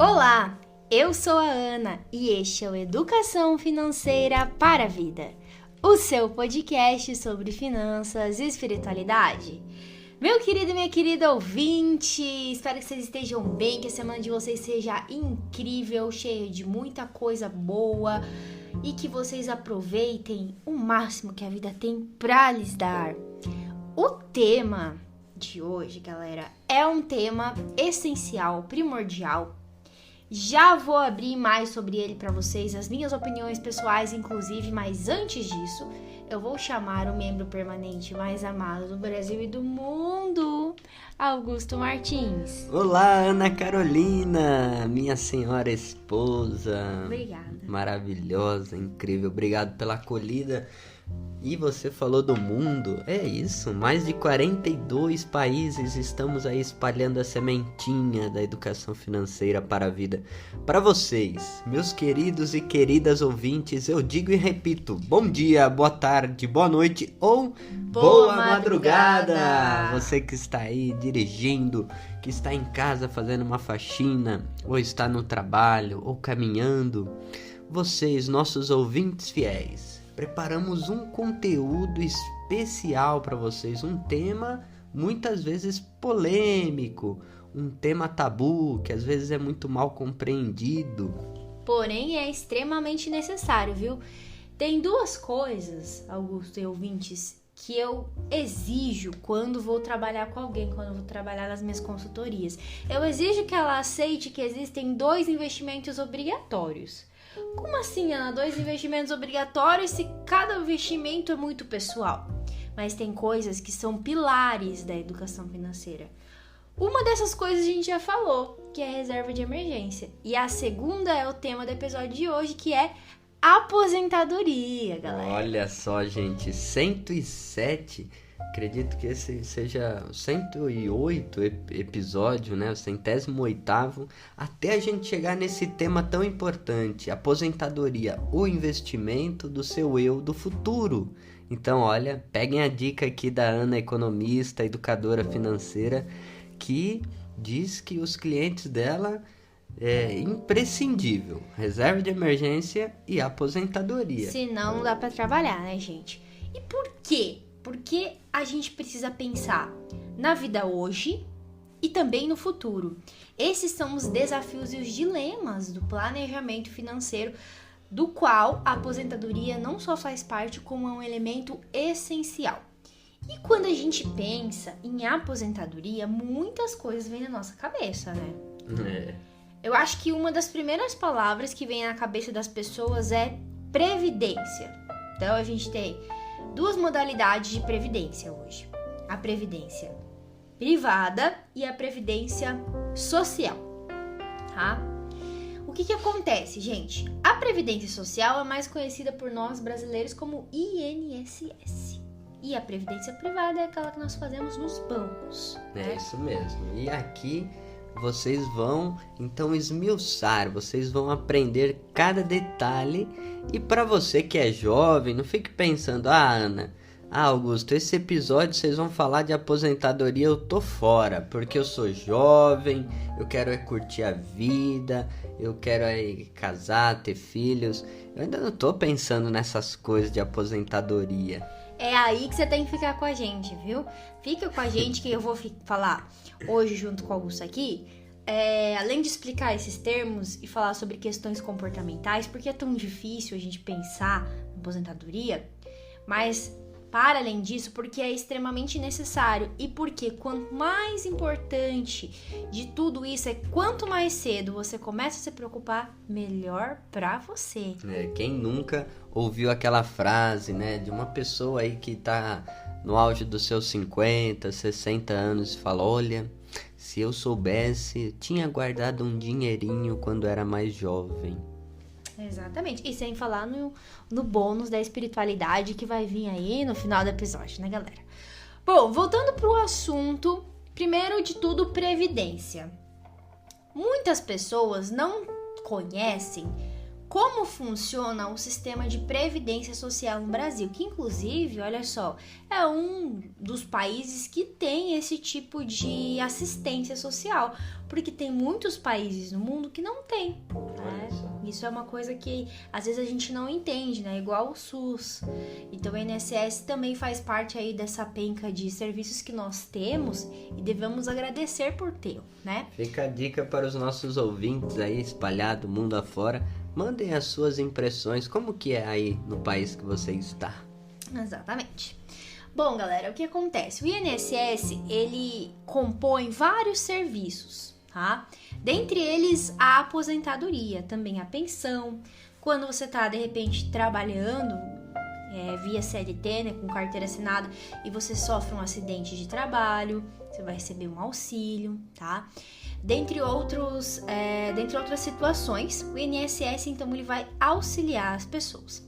Olá, eu sou a Ana e este é o Educação Financeira para a Vida, o seu podcast sobre finanças e espiritualidade. Meu querido e minha querida ouvinte, espero que vocês estejam bem, que a semana de vocês seja incrível, cheia de muita coisa boa e que vocês aproveitem o máximo que a vida tem para lhes dar. O tema de hoje, galera, é um tema essencial, primordial. Já vou abrir mais sobre ele para vocês, as minhas opiniões pessoais, inclusive, mas antes disso, eu vou chamar o membro permanente mais amado do Brasil e do mundo, Augusto Martins. Olá, Ana Carolina, minha senhora esposa. Obrigada. Maravilhosa, incrível, obrigado pela acolhida. E você falou do mundo, é isso, mais de 42 países estamos aí espalhando a sementinha da educação financeira para a vida. Para vocês, meus queridos e queridas ouvintes, eu digo e repito, bom dia, boa tarde, boa noite ou boa madrugada! Você que está aí dirigindo, que está em casa fazendo uma faxina, ou está no trabalho, ou caminhando, vocês, nossos ouvintes fiéis, preparamos um conteúdo especial para vocês, um tema muitas vezes polêmico, um tema tabu, que às vezes é muito mal compreendido. Porém, é extremamente necessário, viu? Tem duas coisas, Augusto e ouvintes, que eu exijo quando vou trabalhar com alguém, quando vou trabalhar nas minhas consultorias. Eu exijo que ela aceite que existem 2 investimentos obrigatórios. Como assim, Ana? 2 investimentos obrigatórios se cada investimento é muito pessoal? Mas tem coisas que são pilares da educação financeira. Uma dessas coisas a gente já falou, que é a reserva de emergência. E a segunda é o tema do episódio de hoje, que é aposentadoria, galera. Olha só, gente, 107... Acredito que esse seja o 108 episódio, né? O 108º, até a gente chegar nesse tema tão importante, aposentadoria, o investimento do seu eu do futuro. Então, olha, peguem a dica aqui da Ana, economista, educadora financeira, que diz que os clientes dela é imprescindível, reserva de emergência e aposentadoria. Senão não dá pra trabalhar, né, gente? E por quê? Porque a gente precisa pensar na vida hoje e também no futuro. Esses são os desafios e os dilemas do planejamento financeiro, do qual a aposentadoria não só faz parte, como é um elemento essencial. E quando a gente pensa em aposentadoria, muitas coisas vêm na nossa cabeça, né? Eu acho que uma das primeiras palavras que vem na cabeça das pessoas é previdência. Então a gente tem 2 modalidades de previdência hoje. A previdência privada e a previdência social, tá? O que acontece, gente? A previdência social é mais conhecida por nós brasileiros como INSS. E a previdência privada é aquela que nós fazemos nos bancos. É isso mesmo. E aqui vocês vão então esmiuçar, vocês vão aprender cada detalhe. E para você que é jovem, não fique pensando, Ana, Augusto, esse episódio vocês vão falar de aposentadoria, eu tô fora, porque eu sou jovem, eu quero curtir a vida, eu quero casar, ter filhos. Eu ainda não tô pensando nessas coisas de aposentadoria. É aí que você tem que ficar com a gente, viu? Fica com a gente que eu vou falar hoje junto com o Augusto aqui. Além de explicar esses termos e falar sobre questões comportamentais, porque é tão difícil a gente pensar na aposentadoria, mas para além disso, porque é extremamente necessário e porque quanto mais importante de tudo isso é quanto mais cedo você começa a se preocupar, melhor pra você. Quem nunca ouviu aquela frase, né, de uma pessoa aí que tá no auge dos seus 50, 60 anos e fala, olha, se eu soubesse, tinha guardado um dinheirinho quando era mais jovem. Exatamente. E sem falar no bônus da espiritualidade que vai vir aí no final do episódio, né, galera? Bom, voltando pro assunto, primeiro de tudo, previdência. Muitas pessoas não conhecem como funciona o sistema de previdência social no Brasil, que inclusive, olha só, é um dos países que tem esse tipo de assistência social, porque tem muitos países no mundo que não tem, né? Isso é uma coisa que às vezes a gente não entende, né? Igual o SUS. Então o INSS também faz parte aí dessa penca de serviços que nós temos e devemos agradecer por ter, né? Fica a dica para os nossos ouvintes aí espalhado mundo afora. Mandem as suas impressões, como que é aí no país que você está? Exatamente. Bom, galera, o que acontece? O INSS, ele compõe vários serviços, tá? Dentre eles, a aposentadoria, também a pensão. Quando você tá, de repente, trabalhando via CLT, né, com carteira assinada, e você sofre um acidente de trabalho, você vai receber um auxílio, tá? Dentre outras situações, o INSS, então, ele vai auxiliar as pessoas.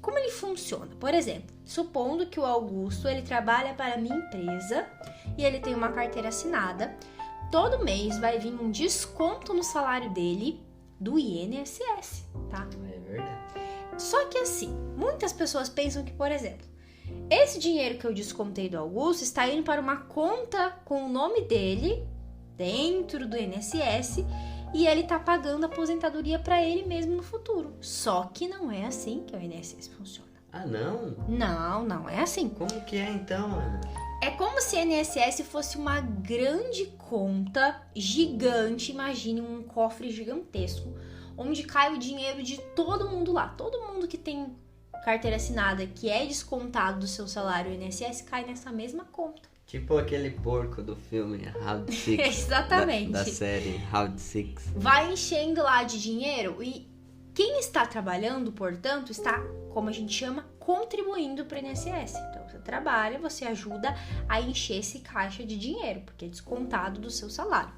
Como ele funciona? Por exemplo, supondo que o Augusto, ele trabalha para a minha empresa e ele tem uma carteira assinada, todo mês vai vir um desconto no salário dele do INSS, tá? É verdade. Só que assim, muitas pessoas pensam que, por exemplo, esse dinheiro que eu descontei do Augusto está indo para uma conta com o nome dele dentro do INSS e ele tá pagando a aposentadoria para ele mesmo no futuro. Só que não é assim que o INSS funciona. Ah, não? Não é assim. Como que é então, Ana? É como se a INSS fosse uma grande conta gigante, imagine um cofre gigantesco, onde cai o dinheiro de todo mundo lá. Todo mundo que tem carteira assinada, que é descontado do seu salário, o INSS cai nessa mesma conta. Tipo aquele porco do filme Round Six. Exatamente. Da série Round Six. Vai enchendo lá de dinheiro e quem está trabalhando, portanto, está, como a gente chama, contribuindo para o INSS. Então, você trabalha, você ajuda a encher esse caixa de dinheiro, porque é descontado do seu salário.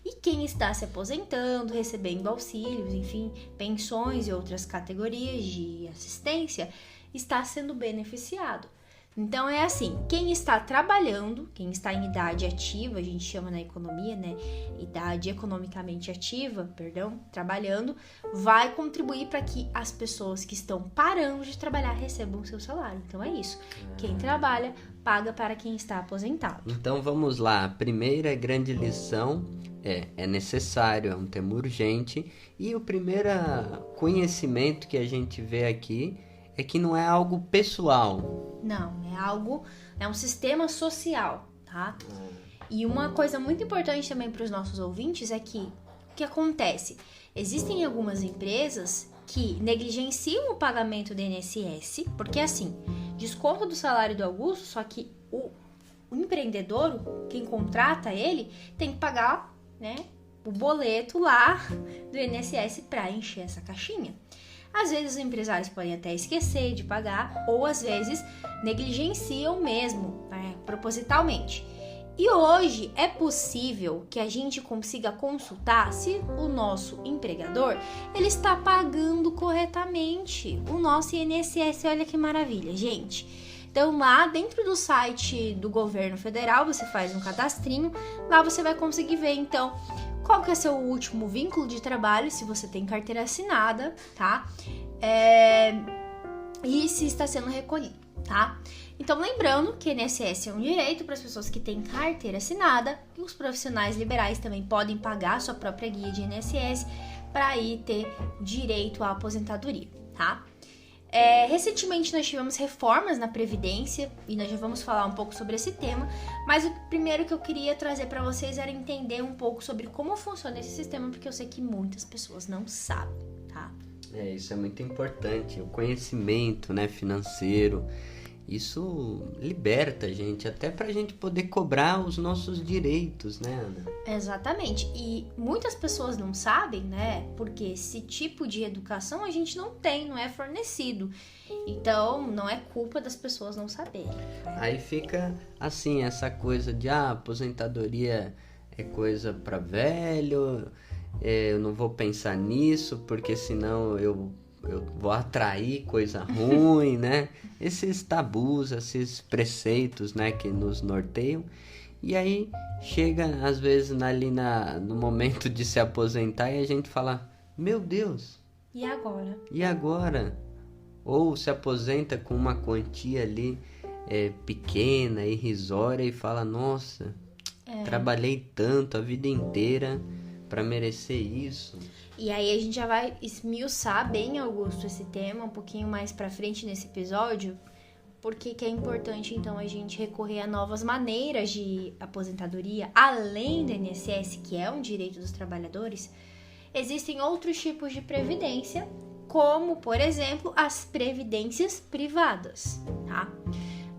E quem está se aposentando, recebendo auxílios, enfim, pensões e outras categorias de assistência, está sendo beneficiado. Então é assim, quem está trabalhando, quem está em idade ativa, a gente chama na economia, né, idade economicamente ativa, trabalhando, vai contribuir para que as pessoas que estão parando de trabalhar recebam o seu salário. Então é isso, quem trabalha paga para quem está aposentado. Então vamos lá, a primeira grande lição é necessário, é um tema urgente, e o primeiro conhecimento que a gente vê aqui é que não é algo pessoal. Não, é um sistema social, tá? E uma coisa muito importante também para os nossos ouvintes é que o que acontece? Existem algumas empresas que negligenciam o pagamento do INSS, porque assim, desconto do salário do Augusto, só que o empreendedor, quem contrata ele, tem que pagar, né, o boleto lá do INSS para encher essa caixinha. Às vezes os empresários podem até esquecer de pagar ou às vezes negligenciam mesmo, né, propositalmente. E hoje é possível que a gente consiga consultar se o nosso empregador ele está pagando corretamente o nosso INSS. Olha que maravilha, gente. Então lá dentro do site do governo federal você faz um cadastrinho, lá você vai conseguir ver então qual que é seu último vínculo de trabalho, se você tem carteira assinada, tá? E se está sendo recolhido, tá? Então, lembrando que INSS é um direito para as pessoas que têm carteira assinada e os profissionais liberais também podem pagar sua própria guia de INSS para aí ter direito à aposentadoria, tá? Recentemente nós tivemos reformas na Previdência e nós já vamos falar um pouco sobre esse tema, mas o primeiro que eu queria trazer para vocês era entender um pouco sobre como funciona esse sistema, porque eu sei que muitas pessoas não sabem, tá? Isso é muito importante, o conhecimento, né, financeiro, isso liberta a gente, até pra gente poder cobrar os nossos direitos, né, Ana? Exatamente, e muitas pessoas não sabem, né, porque esse tipo de educação a gente não tem, não é fornecido, então não é culpa das pessoas não saberem. Aí fica assim, essa coisa de aposentadoria é coisa pra velho, eu não vou pensar nisso, porque senão eu vou atrair coisa ruim, né? Esses tabus, esses preceitos, né, que nos norteiam. E aí chega, às vezes, ali no momento de se aposentar e a gente fala, meu Deus, E agora? E agora? Ou se aposenta com uma quantia ali pequena, irrisória e fala, nossa, trabalhei tanto a vida inteira para merecer isso. E aí a gente já vai esmiuçar bem, Augusto, esse tema um pouquinho mais pra frente nesse episódio, porque que é importante então a gente recorrer a novas maneiras de aposentadoria, além do INSS, que é um direito dos trabalhadores. Existem outros tipos de previdência, como, por exemplo, as previdências privadas, tá?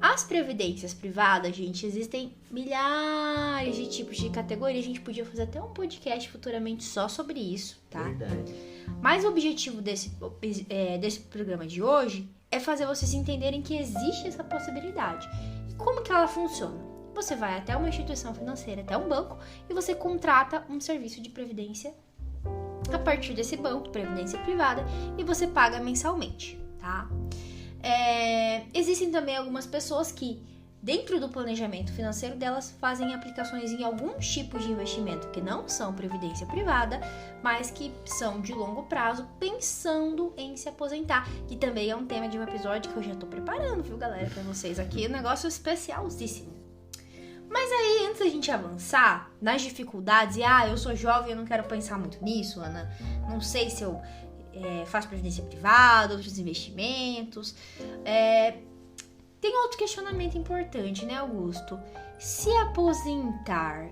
As previdências privadas, gente, existem milhares de tipos de categorias. A gente podia fazer até um podcast futuramente só sobre isso, tá? Verdade. Mas o objetivo desse programa de hoje é fazer vocês entenderem que existe essa possibilidade. E como que ela funciona? Você vai até uma instituição financeira, até um banco, e você contrata um serviço de previdência a partir desse banco, previdência privada, e você paga mensalmente, tá? Existem também algumas pessoas que, dentro do planejamento financeiro delas, fazem aplicações em alguns tipos de investimento que não são previdência privada, mas que são de longo prazo, pensando em se aposentar, que também é um tema de um episódio que eu já tô preparando, viu, galera, pra vocês aqui, um negócio especialíssimo. Mas aí, antes da gente avançar nas dificuldades, eu sou jovem, eu não quero pensar muito nisso, Ana, não sei se eu faço previdência privada, outros investimentos. Tem outro questionamento importante, né, Augusto? Se aposentar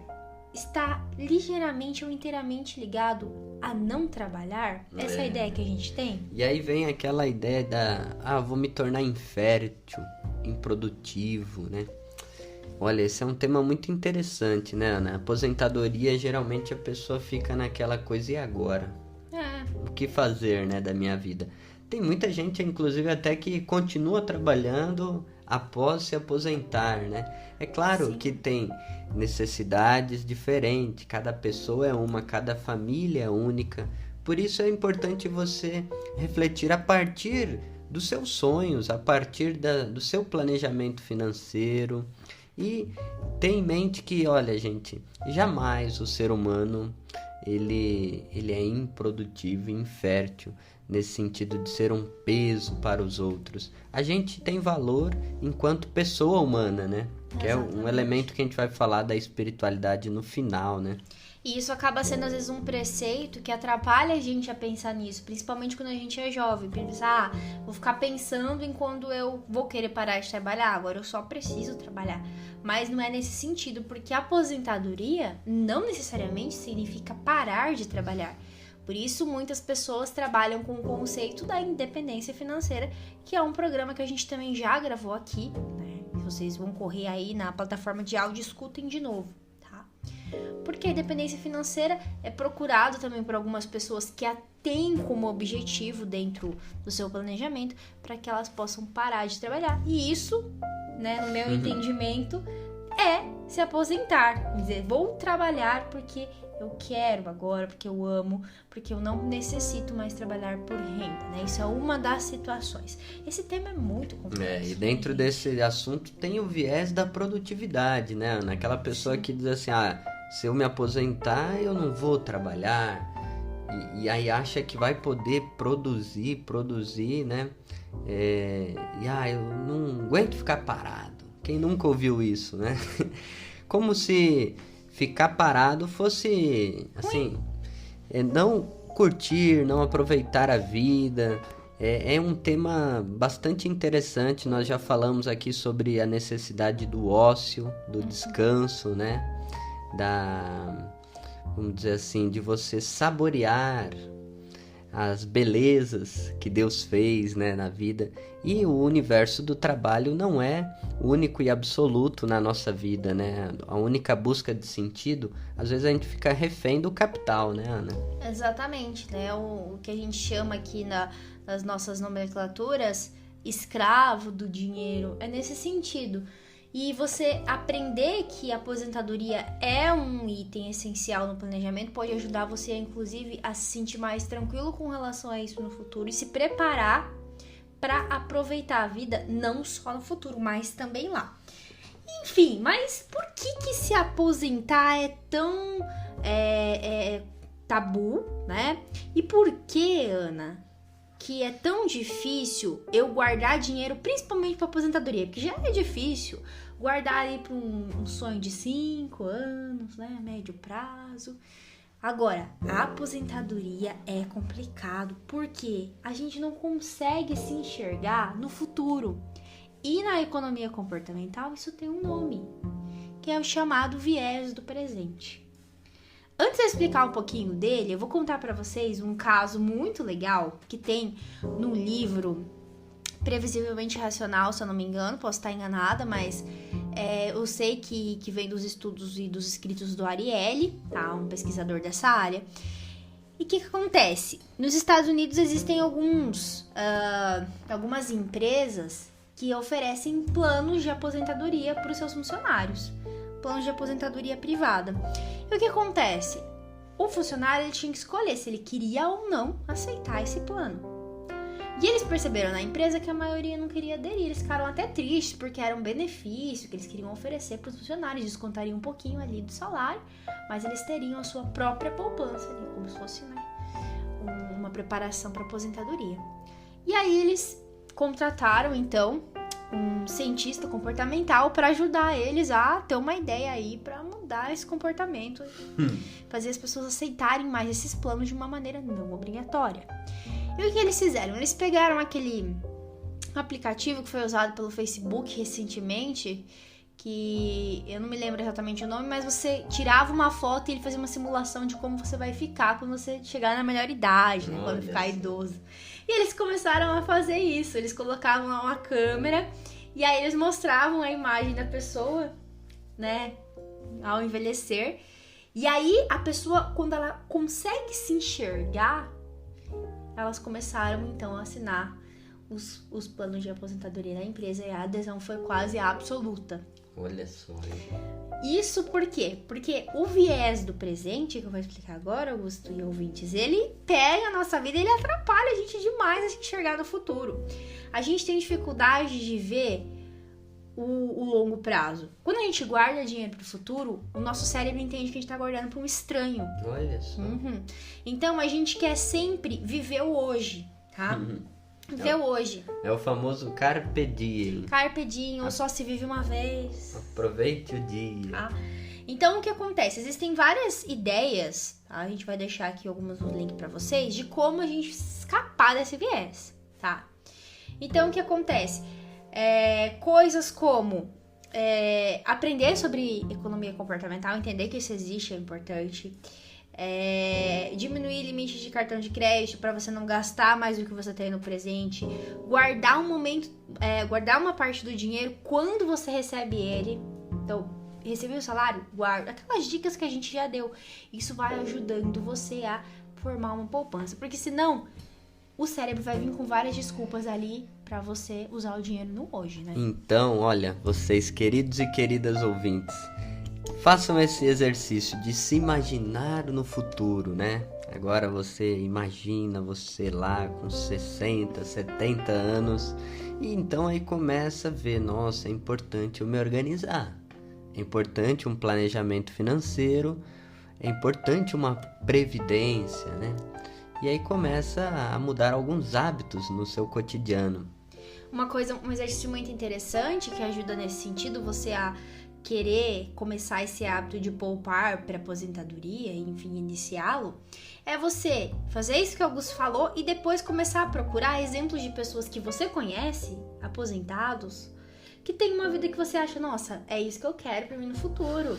está ligeiramente ou inteiramente ligado a não trabalhar? Essa é a ideia que a gente tem? E aí vem aquela ideia vou me tornar infértil, improdutivo, né? Olha, esse é um tema muito interessante, né, Ana? Aposentadoria, geralmente a pessoa fica naquela coisa, e agora? O que fazer, né, da minha vida? Tem muita gente, inclusive, até que continua trabalhando após se aposentar, né? É claro Sim. que tem necessidades diferentes, cada pessoa é uma, cada família é única. Por isso é importante você refletir a partir dos seus sonhos, a partir do seu planejamento financeiro. E ter em mente que, olha, gente, jamais o ser humano ele é improdutivo e infértil nesse sentido de ser um peso para os outros. A gente tem valor enquanto pessoa humana, né? Que Exatamente. é um elemento que a gente vai falar da espiritualidade no final, né? E isso acaba sendo, às vezes, um preceito que atrapalha a gente a pensar nisso, principalmente quando a gente é jovem. Pensar, vou ficar pensando em quando eu vou querer parar de trabalhar, agora eu só preciso trabalhar. Mas não é nesse sentido, porque a aposentadoria não necessariamente significa parar de trabalhar. Por isso, muitas pessoas trabalham com o conceito da independência financeira, que é um programa que a gente também já gravou aqui, né? Vocês vão correr aí na plataforma de áudio e escutem de novo. Porque a independência financeira é procurado também por algumas pessoas que a têm como objetivo dentro do seu planejamento para que elas possam parar de trabalhar. E isso, né, no meu entendimento, é se aposentar. Quer dizer, vou trabalhar porque eu quero agora, porque eu amo, porque eu não necessito mais trabalhar por renda, né? Isso é uma das situações. Esse tema é muito complexo. E dentro desse assunto tem o viés da produtividade, né, Ana? Aquela pessoa que diz assim, se eu me aposentar, eu não vou trabalhar. E aí acha que vai poder produzir, né? Eu não aguento ficar parado. Quem nunca ouviu isso, né? Como se ficar parado fosse, assim, não curtir, não aproveitar a vida. É um tema bastante interessante. Nós já falamos aqui sobre a necessidade do ócio, do descanso, né? Vamos dizer assim, de você saborear as belezas que Deus fez, né, na vida. E o universo do trabalho não é único e absoluto na nossa vida, né? A única busca de sentido, às vezes a gente fica refém do capital, né, Ana? Exatamente, né? O que a gente chama aqui nas nossas nomenclaturas, escravo do dinheiro, é nesse sentido. E você aprender que a aposentadoria é um item essencial no planejamento pode ajudar você, inclusive, a se sentir mais tranquilo com relação a isso no futuro e se preparar para aproveitar a vida não só no futuro, mas também lá. Enfim, mas por que se aposentar é tão tabu, né? E por que, Ana, que é tão difícil eu guardar dinheiro, principalmente para aposentadoria, porque já é difícil guardar aí para um sonho de 5 anos, né, médio prazo. Agora, a aposentadoria é complicado porque a gente não consegue se enxergar no futuro. E na economia comportamental isso tem um nome, que é o chamado viés do presente. Antes de eu explicar um pouquinho dele, eu vou contar para vocês um caso muito legal que tem no livro Previsivelmente Racional, se eu não me engano, posso estar enganada, mas eu sei que vem dos estudos e dos escritos do Ariely, tá? Um pesquisador dessa área. E o que acontece? Nos Estados Unidos existem algumas empresas que oferecem planos de aposentadoria para os seus funcionários. Planos de aposentadoria privada. E o que acontece? O funcionário ele tinha que escolher se ele queria ou não aceitar esse plano. E eles perceberam na empresa que a maioria não queria aderir. Eles ficaram até tristes porque era um benefício que eles queriam oferecer para os funcionários. Descontariam um pouquinho ali do salário, mas eles teriam a sua própria poupança ali, como se fosse, né, uma preparação para aposentadoria. E aí eles contrataram, então, um cientista comportamental para ajudar eles a ter uma ideia aí para mudar esse comportamento, fazer as pessoas aceitarem mais esses planos de uma maneira não obrigatória. E o que eles fizeram? Eles pegaram aquele aplicativo que foi usado pelo Facebook recentemente, que eu não me lembro exatamente o nome, mas você tirava uma foto e ele fazia uma simulação de como você vai ficar quando você chegar na melhor idade, né? Quando ficar idoso. E eles começaram a fazer isso, eles colocavam lá uma câmera e aí eles mostravam a imagem da pessoa, né, ao envelhecer. E aí a pessoa, quando ela consegue se enxergar, elas começaram então a assinar os planos de aposentadoria da empresa e a adesão foi quase absoluta. Olha só. Isso por quê? Porque o viés do presente, que eu vou explicar agora, Augusto e ouvintes, ele pega a nossa vida e ele atrapalha a gente demais a se enxergar no futuro. A gente tem dificuldade de ver o longo prazo. Quando a gente guarda dinheiro para o futuro, o nosso cérebro entende que a gente está guardando para um estranho. Olha só. Então a gente quer sempre viver o hoje, tá? Viver o hoje. É o famoso carpe diem. Carpe diem, ou só se vive uma vez. Aproveite o dia. Tá? Então o que acontece? Existem várias ideias, tá? A gente vai deixar aqui alguns links para vocês de como a gente escapar desse viés, tá? Então o que acontece? Coisas como aprender sobre economia comportamental, entender que isso existe é importante. Diminuir limite de cartão de crédito para você não gastar mais do que você tem no presente. Guardar guardar uma parte do dinheiro quando você recebe ele. Então, recebeu o salário? Guarda. Aquelas dicas que a gente já deu. Isso vai ajudando você a formar uma poupança. Porque senão, o cérebro vai vir com várias desculpas ali para você usar o dinheiro no hoje, né? Então, olha, vocês queridos e queridas ouvintes, façam esse exercício de se imaginar no futuro, né? Agora você imagina você lá com 60, 70 anos e então aí começa a ver, nossa, é importante eu me organizar. É importante um planejamento financeiro, é importante uma previdência, né? E aí começa a mudar alguns hábitos no seu cotidiano. Um exercício muito interessante que ajuda nesse sentido, você a querer começar esse hábito de poupar para aposentadoria, enfim, iniciá-lo, é você fazer isso que o Augusto falou e depois começar a procurar exemplos de pessoas que você conhece, aposentados, que tem uma vida que você acha, nossa, é isso que eu quero para mim no futuro.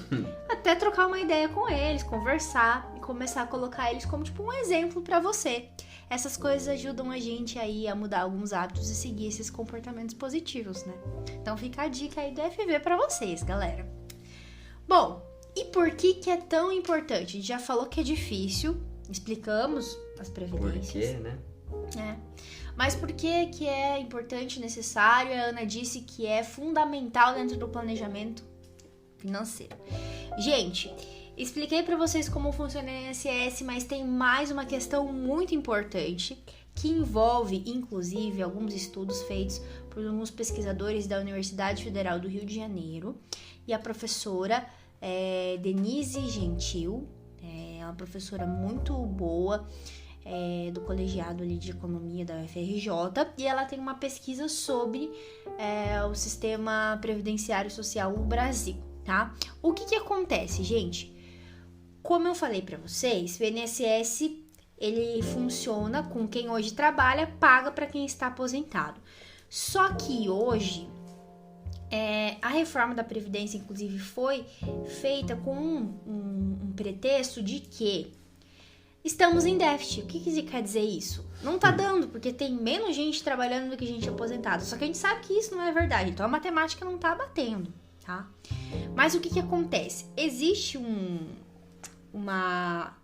Até trocar uma ideia com eles, conversar e começar a colocar eles como tipo um exemplo para você. Essas coisas ajudam a gente aí a mudar alguns hábitos e seguir esses comportamentos positivos, né? Então fica a dica aí do FV para vocês, galera. Bom, e por que é tão importante? A gente já falou que é difícil, explicamos as previdências. Por quê, né? Mas por que é importante, necessário? A Ana disse que é fundamental dentro do planejamento financeiro. Gente, expliquei para vocês como funciona o INSS, mas tem mais uma questão muito importante que envolve, inclusive, alguns estudos feitos por alguns pesquisadores da Universidade Federal do Rio de Janeiro e a professora Denise Gentil, é uma professora muito boa. do colegiado ali de economia da UFRJ, e ela tem uma pesquisa sobre o sistema previdenciário social no Brasil, tá? O que acontece, gente? Como eu falei para vocês, o INSS, ele funciona com quem hoje trabalha, paga para quem está aposentado. Só que hoje, a reforma da Previdência, inclusive, foi feita com um pretexto de que estamos em déficit. O que quer dizer isso? Não tá dando, porque tem menos gente trabalhando do que gente aposentada. Só que a gente sabe que isso não é verdade, então a matemática não tá batendo, tá? Mas o que acontece? Existe uma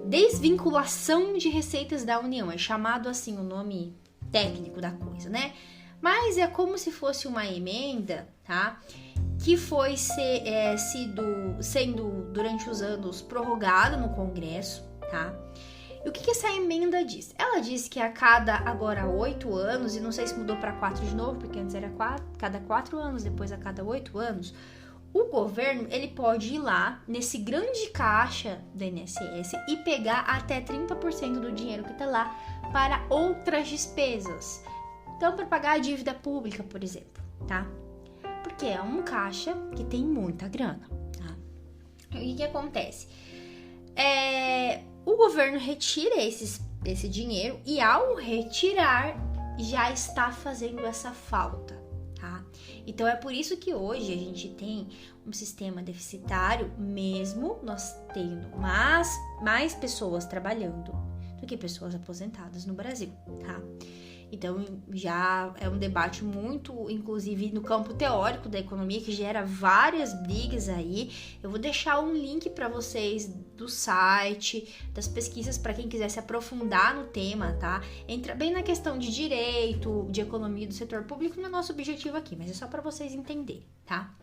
desvinculação de receitas da União, é chamado assim o nome técnico da coisa, né? Mas é como se fosse uma emenda, tá? Que foi sendo durante os anos prorrogada no Congresso, tá? E o que essa emenda diz? Ela diz que a agora 8 anos, e não sei se mudou para 4 de novo, porque antes era cada 4 anos, depois a cada 8 anos, o governo, ele pode ir lá nesse grande caixa do INSS e pegar até 30% do dinheiro que tá lá para outras despesas. Então, para pagar a dívida pública, por exemplo, tá? Porque é um caixa que tem muita grana, tá? E o que acontece? O governo retira esse dinheiro e, ao retirar, já está fazendo essa falta, tá? Então, é por isso que hoje a gente tem um sistema deficitário, mesmo nós tendo mais pessoas trabalhando do que pessoas aposentadas no Brasil, tá? Então, já é um debate muito, inclusive, no campo teórico da economia, que gera várias brigas aí. Eu vou deixar um link para vocês do site, das pesquisas, para quem quiser se aprofundar no tema, tá? Entra bem na questão de direito, de economia do setor público, não é nosso objetivo aqui, mas é só para vocês entenderem, tá?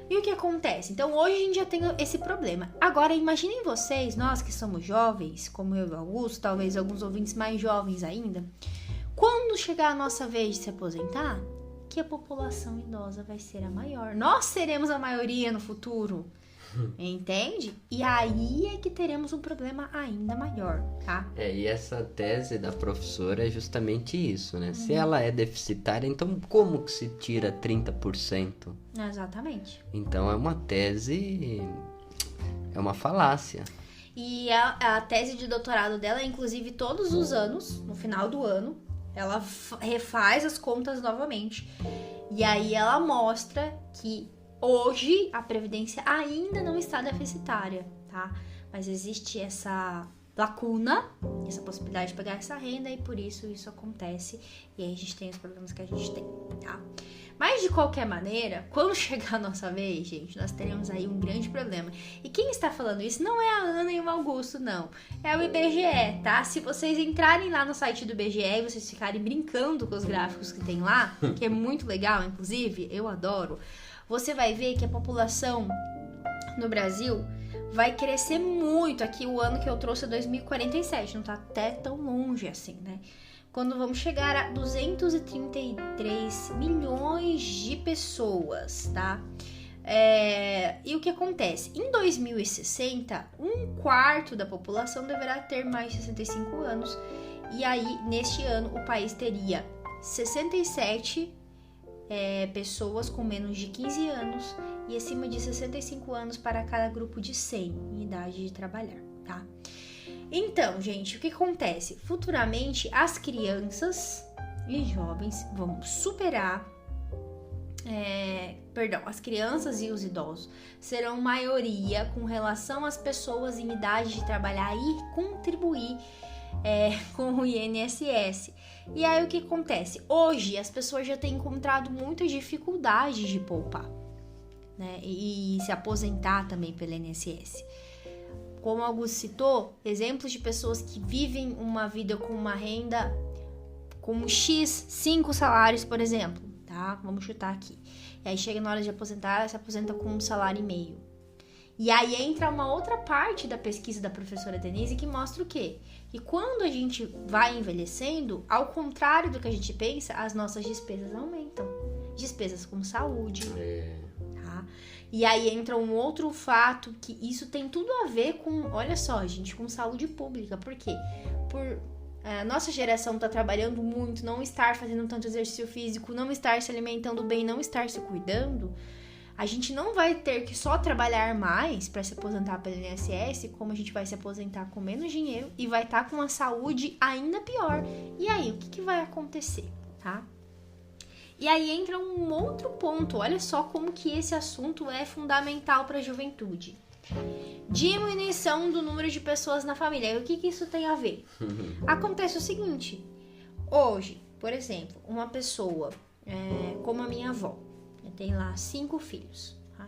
E o que acontece? Então, hoje a gente já tem esse problema. Agora, imaginem vocês, nós que somos jovens, como eu e o Augusto, talvez alguns ouvintes mais jovens ainda, quando chegar a nossa vez de se aposentar, que a população idosa vai ser a maior. Nós seremos a maioria no futuro, entende? E aí é que teremos um problema ainda maior, tá? E essa tese da professora é justamente isso, né? Se ela é deficitária, então como que se tira 30%? Exatamente. Então é uma tese, é uma falácia. E a tese de doutorado dela, inclusive, todos os anos, no final do ano, ela refaz as contas novamente. E aí ela mostra que hoje a Previdência ainda não está deficitária, tá? Mas existe essa lacuna, essa possibilidade de pegar essa renda, e por isso acontece. E aí a gente tem os problemas que a gente tem, tá? Mas de qualquer maneira, quando chegar a nossa vez, gente, nós teremos aí um grande problema. E quem está falando isso não é a Ana e o Augusto, não. É o IBGE, tá? Se vocês entrarem lá no site do IBGE e vocês ficarem brincando com os gráficos que tem lá, que é muito legal, inclusive, eu adoro, você vai ver que a população no Brasil vai crescer muito. Aqui o ano que eu trouxe é 2047, não tá até tão longe assim, né? Quando vamos chegar a 233 milhões de pessoas, tá? E o que acontece? Em 2060, 1/4 da população deverá ter mais de 65 anos. E aí, neste ano, o país teria 67 pessoas com menos de 15 anos e acima de 65 anos para cada grupo de 100 em idade de trabalhar, tá? Então, gente, o que acontece? Futuramente, as crianças e jovens vão superar... as crianças e os idosos serão maioria com relação às pessoas em idade de trabalhar e contribuir com o INSS. E aí, o que acontece? Hoje, as pessoas já têm encontrado muitas dificuldades de poupar, né? E se aposentar também pelo INSS. Como o Augusto citou, exemplos de pessoas que vivem uma vida com uma renda como X, 5 salários, por exemplo, tá? Vamos chutar aqui. E aí chega na hora de aposentar, se aposenta com 1,5 salário. E aí entra uma outra parte da pesquisa da professora Denise que mostra o quê? Que quando a gente vai envelhecendo, ao contrário do que a gente pensa, as nossas despesas aumentam. Despesas com saúde, tá? E aí entra um outro fato que isso tem tudo a ver com, olha só, gente, com saúde pública. Por quê? a nossa geração tá trabalhando muito, não estar fazendo tanto exercício físico, não estar se alimentando bem, não estar se cuidando, a gente não vai ter que só trabalhar mais para se aposentar pelo INSS, como a gente vai se aposentar com menos dinheiro e vai estar com a saúde ainda pior. E aí, o que vai acontecer, tá? E aí entra um outro ponto, olha só como que esse assunto é fundamental para a juventude. Diminuição do número de pessoas na família. E o que isso tem a ver? Acontece o seguinte, hoje, por exemplo, uma pessoa como a minha avó, tem lá 5 filhos. Tá?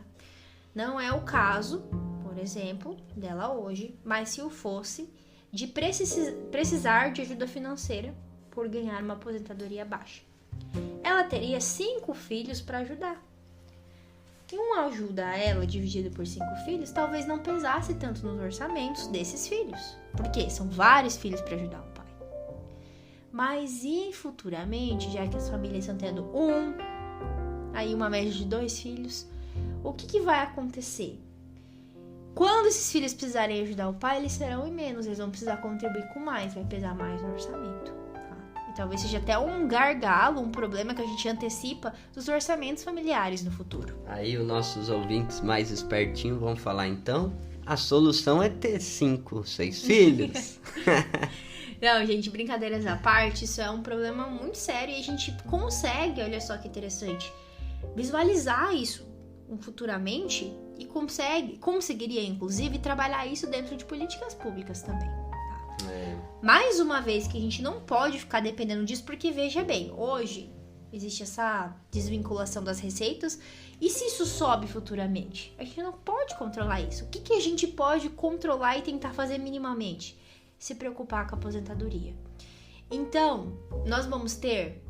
Não é o caso, por exemplo, dela hoje, mas se o fosse, de precisar de ajuda financeira por ganhar uma aposentadoria baixa. Ela teria 5 filhos para ajudar. E uma ajuda a ela dividida por 5 filhos talvez não pesasse tanto nos orçamentos desses filhos. Porque são vários filhos para ajudar o pai. Mas e futuramente, já que as famílias estão tendo aí uma média de 2 filhos, o que vai acontecer? Quando esses filhos precisarem ajudar o pai, eles serão em menos, eles vão precisar contribuir com mais, vai pesar mais no orçamento. Tá? E talvez seja até um gargalo, um problema que a gente antecipa dos orçamentos familiares no futuro. Aí os nossos ouvintes mais espertinhos vão falar, então, a solução é ter 5, 6 filhos. Não, gente, brincadeiras à parte, isso é um problema muito sério e a gente consegue, olha só que interessante, visualizar isso futuramente e conseguiria, inclusive, trabalhar isso dentro de políticas públicas também. Tá? Mais uma vez que a gente não pode ficar dependendo disso, porque veja bem, hoje existe essa desvinculação das receitas e se isso sobe futuramente? A gente não pode controlar isso. O que a gente pode controlar e tentar fazer minimamente? Se preocupar com a aposentadoria. Então, nós vamos ter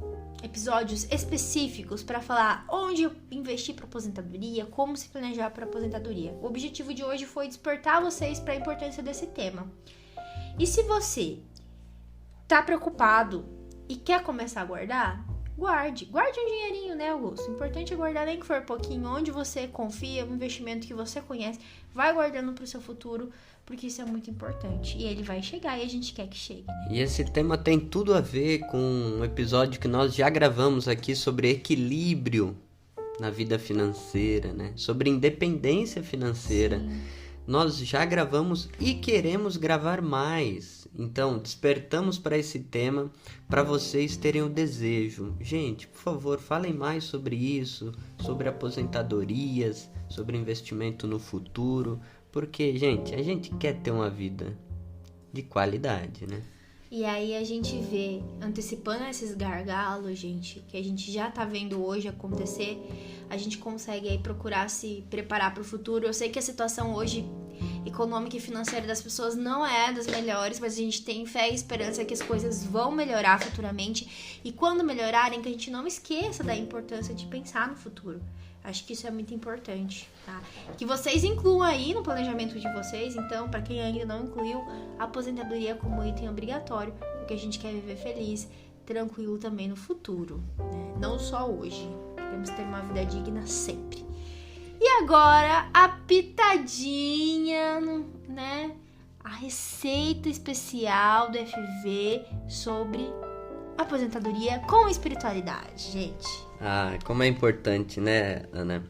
episódios específicos para falar onde investir para aposentadoria, como se planejar para aposentadoria. O objetivo de hoje foi despertar vocês para a importância desse tema. E se você tá preocupado e quer começar a guardar, guarde um dinheirinho, né, Augusto? O importante é guardar, nem que for pouquinho, onde você confia, um investimento que você conhece, vai guardando para o seu futuro, porque isso é muito importante. E ele vai chegar e a gente quer que chegue. Né? E esse tema tem tudo a ver com um episódio que nós já gravamos aqui sobre equilíbrio na vida financeira, né? Sobre independência financeira. Sim. Nós já gravamos e queremos gravar mais. Então, despertamos para esse tema para vocês terem o desejo. Gente, por favor, falem mais sobre isso, sobre aposentadorias, sobre investimento no futuro. Porque, gente, a gente quer ter uma vida de qualidade, né? E aí a gente vê, antecipando esses gargalos, gente, que a gente já tá vendo hoje acontecer, a gente consegue aí procurar se preparar para o futuro. Eu sei que a situação hoje econômica e financeira das pessoas não é das melhores, mas a gente tem fé e esperança que as coisas vão melhorar futuramente. E quando melhorarem, que a gente não esqueça da importância de pensar no futuro. Acho que isso é muito importante, tá? Que vocês incluam aí no planejamento de vocês, então, para quem ainda não incluiu, a aposentadoria como item obrigatório, porque a gente quer viver feliz, tranquilo também no futuro, né? Não só hoje. Queremos ter uma vida digna sempre. E agora, a pitadinha, né? A receita especial do FV sobre aposentadoria com espiritualidade, gente. Ah, como é importante, né, Ana?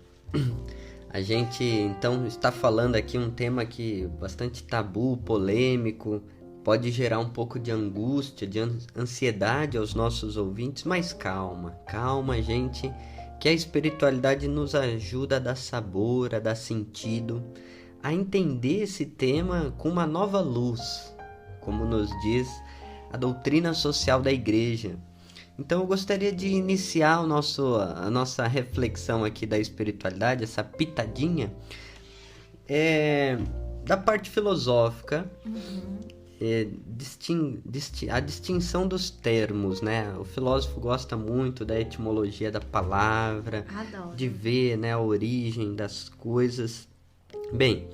A gente, então, está falando aqui um tema que bastante tabu, polêmico, pode gerar um pouco de angústia, de ansiedade aos nossos ouvintes, mas calma, gente, que a espiritualidade nos ajuda a dar sabor, a dar sentido, a entender esse tema com uma nova luz, como nos diz a doutrina social da igreja. Então eu gostaria de iniciar a nossa reflexão aqui da espiritualidade, essa pitadinha, da parte filosófica, a distinção dos termos, né? O filósofo gosta muito da etimologia da palavra, Adoro. De ver, né, a origem das coisas. Bem,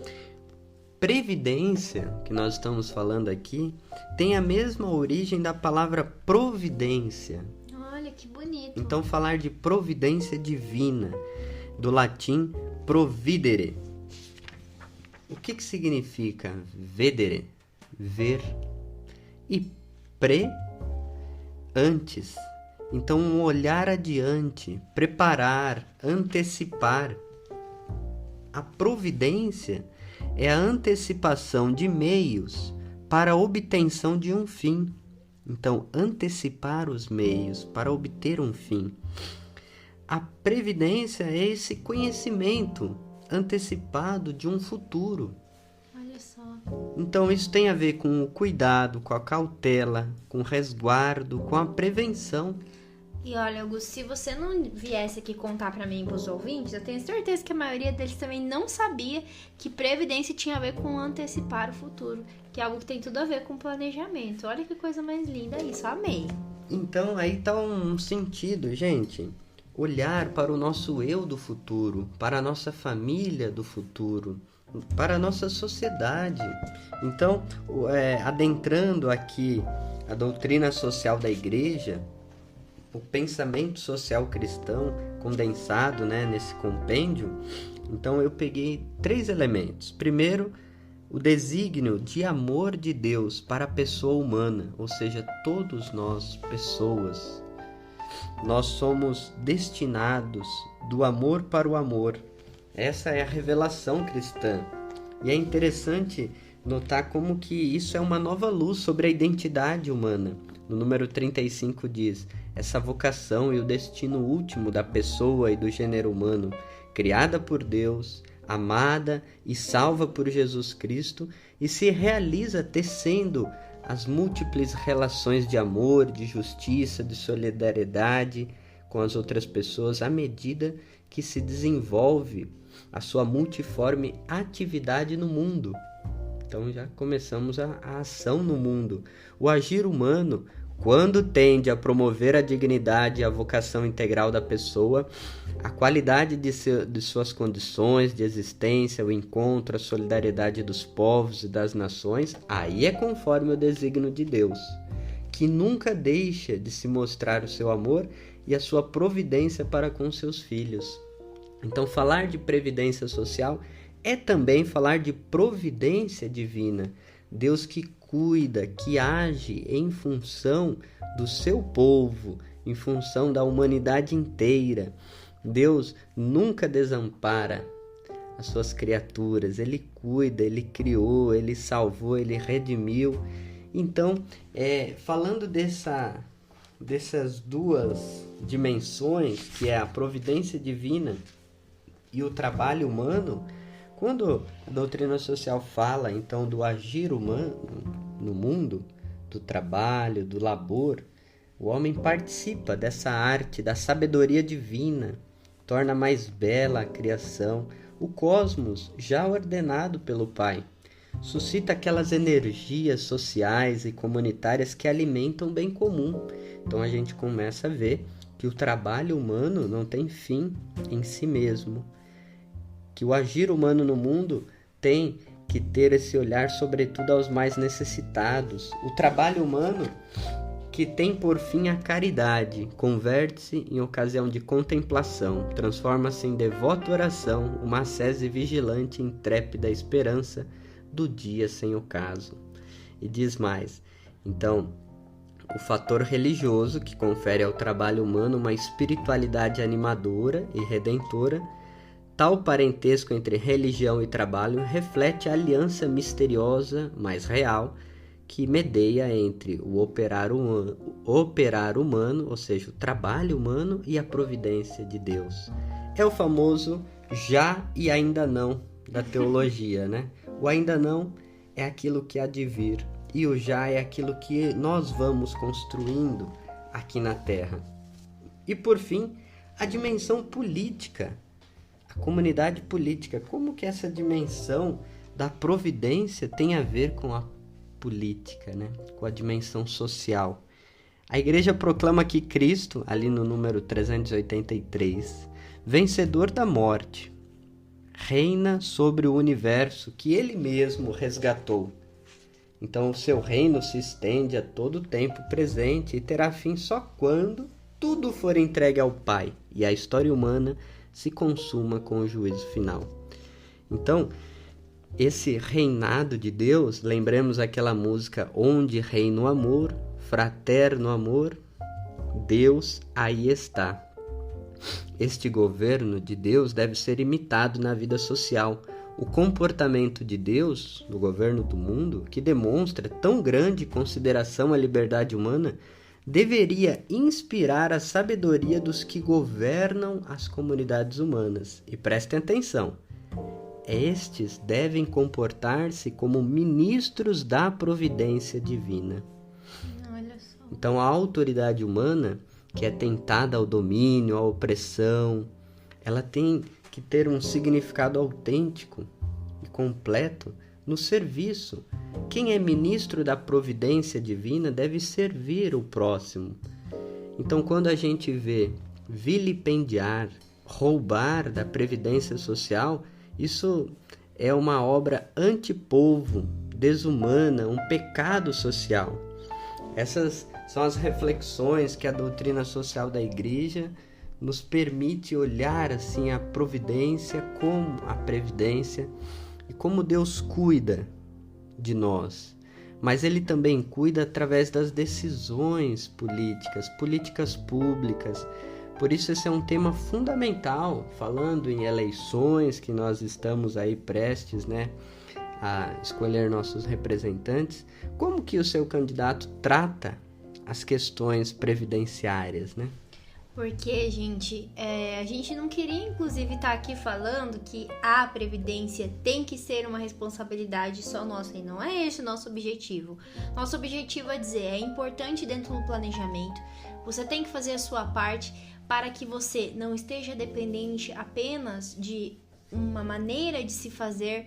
previdência, que nós estamos falando aqui, tem a mesma origem da palavra providência. Olha que bonito. Então, falar de providência divina, do latim providere. O que significa vedere? Ver. e antes. Então, um olhar adiante, preparar, antecipar. A providência é a antecipação de meios para a obtenção de um fim. Então, antecipar os meios para obter um fim. A previdência é esse conhecimento antecipado de um futuro. Olha só. Então, isso tem a ver com o cuidado, com a cautela, com o resguardo, com a prevenção. E olha, Augusto, se você não viesse aqui contar pra mim e pros ouvintes, eu tenho certeza que a maioria deles também não sabia que previdência tinha a ver com antecipar o futuro, que é algo que tem tudo a ver com planejamento. Olha que coisa mais linda isso, amei. Então, aí tá um sentido, gente. Olhar para o nosso eu do futuro, para a nossa família do futuro, para a nossa sociedade. Então, adentrando aqui a doutrina social da igreja, o pensamento social cristão condensado, né, nesse compêndio, então eu peguei 3 elementos. Primeiro, o desígnio de amor de Deus para a pessoa humana, ou seja, todos nós, pessoas, nós somos destinados do amor para o amor. Essa é a revelação cristã. E é interessante notar como que isso é uma nova luz sobre a identidade humana. No número 35 diz: essa vocação e o destino último da pessoa e do gênero humano, criada por Deus, amada e salva por Jesus Cristo, e se realiza tecendo as múltiplas relações de amor, de justiça, de solidariedade com as outras pessoas à medida que se desenvolve a sua multiforme atividade no mundo. Então já começamos a ação no mundo. O agir humano, quando tende a promover a dignidade e a vocação integral da pessoa, a qualidade de suas condições de existência, o encontro, a solidariedade dos povos e das nações, aí é conforme o desígnio de Deus, que nunca deixa de se mostrar o seu amor e a sua providência para com seus filhos. Então, falar de previdência social é também falar de providência divina. Deus que cuida, que age em função do seu povo, em função da humanidade inteira. Deus nunca desampara as suas criaturas. Ele cuida, Ele criou, Ele salvou, Ele redimiu. Então, falando dessas 2 dimensões, que é a providência divina e o trabalho humano, quando a doutrina social fala, então, do agir humano no mundo, do trabalho, do labor, o homem participa dessa arte, da sabedoria divina, torna mais bela a criação, o cosmos já ordenado pelo Pai, suscita aquelas energias sociais e comunitárias que alimentam o bem comum. Então a gente começa a ver que o trabalho humano não tem fim em si mesmo, que o agir humano no mundo tem que ter esse olhar sobretudo aos mais necessitados. O trabalho humano que tem por fim a caridade, converte-se em ocasião de contemplação, transforma-se em devota oração, uma ascese vigilante, intrépida esperança do dia sem ocaso. E diz mais, então, o fator religioso que confere ao trabalho humano uma espiritualidade animadora e redentora. Tal parentesco entre religião e trabalho reflete a aliança misteriosa, mas real, que medeia entre o operar humano, ou seja, o trabalho humano, e a providência de Deus. É o famoso já e ainda não da teologia, né? O ainda não é aquilo que há de vir, e o já é aquilo que nós vamos construindo aqui na Terra. E por fim, a dimensão política, a comunidade política. Como que essa dimensão da providência tem a ver com a política, né? Com a dimensão social? A igreja proclama que Cristo, ali no número 383, vencedor da morte, reina sobre o universo que ele mesmo resgatou. Então o seu reino se estende a todo o tempo presente e terá fim só quando tudo for entregue ao Pai e a história humana se consuma com o juízo final. Então, esse reinado de Deus, lembremos aquela música Onde reina o amor, fraterno amor, Deus aí está. Este governo de Deus deve ser imitado na vida social. O comportamento de Deus no governo do mundo, que demonstra tão grande consideração à liberdade humana, deveria inspirar a sabedoria dos que governam as comunidades humanas. E prestem atenção, estes devem comportar-se como ministros da providência divina. Olha só. Então, a autoridade humana, que é tentada ao domínio, à opressão, ela tem que ter um significado autêntico e completo no serviço. Quem é ministro da providência divina deve servir o próximo. Então, quando a gente vê vilipendiar, roubar da previdência social, isso é uma obra antipovo, desumana, um pecado social. Essas são as reflexões que a doutrina social da Igreja nos permite olhar assim a providência como a previdência e como Deus cuida de nós. Mas Ele também cuida através das decisões políticas públicas. Por isso esse é um tema fundamental, falando em eleições, que nós estamos aí prestes, a escolher nossos representantes. Como que o seu candidato trata as questões previdenciárias, Porque, gente, a gente não queria, inclusive, estar aqui falando que a previdência tem que ser uma responsabilidade só nossa, e não é esse o nosso objetivo. Nosso objetivo é dizer, é importante dentro do planejamento, você tem que fazer a sua parte para que você não esteja dependente apenas de uma maneira de se fazer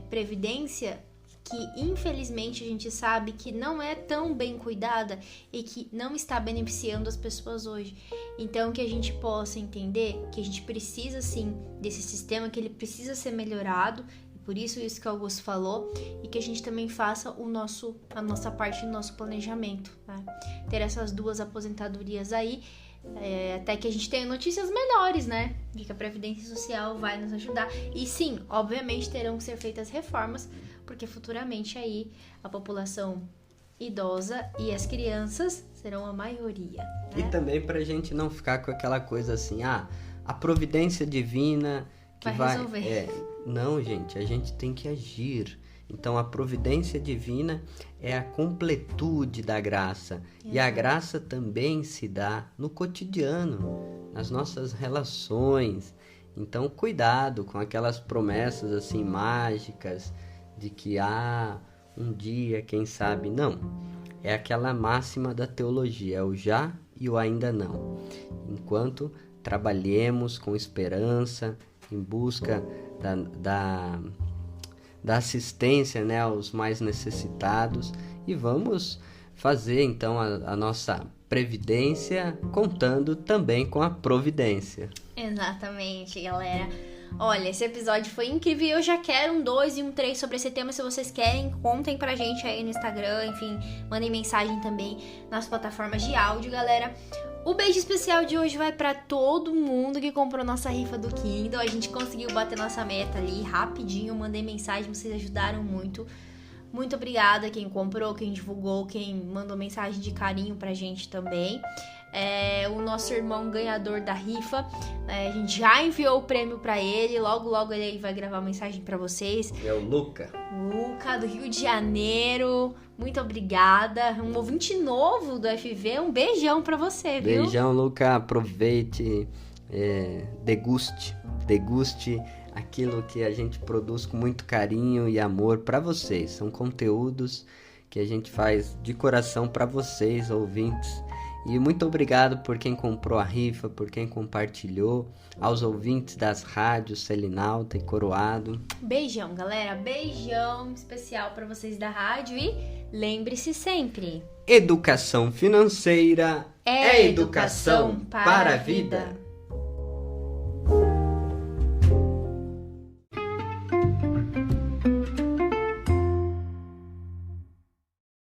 previdência que infelizmente a gente sabe que não é tão bem cuidada e que não está beneficiando as pessoas hoje. Então que a gente possa entender que a gente precisa sim desse sistema, que ele precisa ser melhorado, e por isso que o Augusto falou, e que a gente também faça a nossa parte do nosso planejamento, ter essas 2 aposentadorias aí, até que a gente tenha notícias melhores, de que a Previdência Social vai nos ajudar. E sim, obviamente terão que ser feitas reformas, porque futuramente aí a população idosa e as crianças serão a maioria. E também para a gente não ficar com aquela coisa assim, a providência divina que vai resolver. Não, gente, a gente tem que agir. Então a providência divina é a completude da graça. E a graça também se dá no cotidiano, nas nossas relações. Então cuidado com aquelas promessas assim mágicas de que um dia, quem sabe, não. É aquela máxima da teologia, é o já e o ainda não. Enquanto trabalhemos com esperança, em busca da assistência aos mais necessitados, e vamos fazer então a nossa previdência contando também com a providência. Exatamente, galera. Olha, esse episódio foi incrível e eu já quero um 2 e um 3 sobre esse tema. Se vocês querem, contem pra gente aí no Instagram, enfim, mandem mensagem também nas plataformas de áudio, galera. O beijo especial de hoje vai pra todo mundo que comprou nossa rifa do Kindle. A gente conseguiu bater nossa meta ali rapidinho, mandei mensagem, vocês ajudaram muito. Muito obrigada quem comprou, quem divulgou, quem mandou mensagem de carinho pra gente também. O nosso irmão ganhador da rifa, a gente já enviou o prêmio pra ele, logo ele vai gravar mensagem pra vocês. É o Luca, do Rio de Janeiro, muito obrigada, um ouvinte novo do FV, um beijão pra você, viu? Beijão, Luca, aproveite, deguste aquilo que a gente produz com muito carinho e amor pra vocês, são conteúdos que a gente faz de coração pra vocês, ouvintes. E muito obrigado por quem comprou a rifa, por quem compartilhou, aos ouvintes das rádios Selinalta e Coroado. Beijão, galera. Beijão especial para vocês da rádio e lembre-se sempre: educação financeira é educação para a vida.